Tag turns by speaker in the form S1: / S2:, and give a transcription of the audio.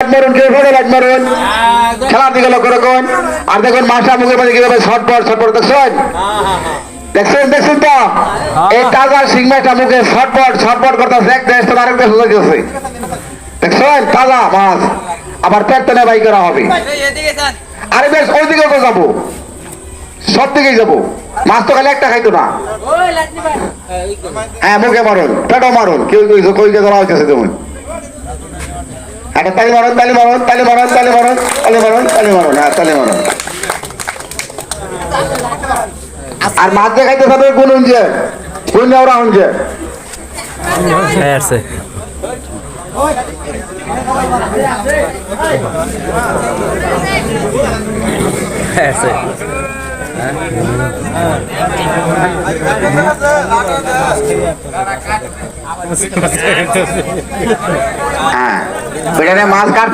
S1: Light মারুন, কেউ ফেলে লাইট মারুন। খেলার দিকে লক্ষ্য রাখুন। আর দেখুন মাসা মুখের মাঝে কিভাবে ছটপট ছটপট দেখছেন, দেখছেন দেখছেন তো এই তাজা শিং মাছটা মুখে ছটপট ছটপট করতেছে, এক দেশ থেকে আরেক দেশ যাচ্ছে, দেখছেন তাজা মাছ। আবার পেট টেনে বাই করা হবে। আরে বেশ ওই দিকেও তো যাবো, সব দিকেই যাবো। মাছ তো খালি একটা খাইতো না। হ্যাঁ মুখে মারুন, পেটও মারুন, কেউ কই ধরা হইতেছে তেমন। একটা তালি মারুন, তালি মারুন, তালি মারুন, তালি মারুন, তালি মারুন, তালি মারুন, হ্যাঁ তালি মারুন। আর মাছ দেখাইতে হবে কোন হুঞ্জে, কোন নেওয়া হুঞ্জে। হ্যাঁ মাছ কাট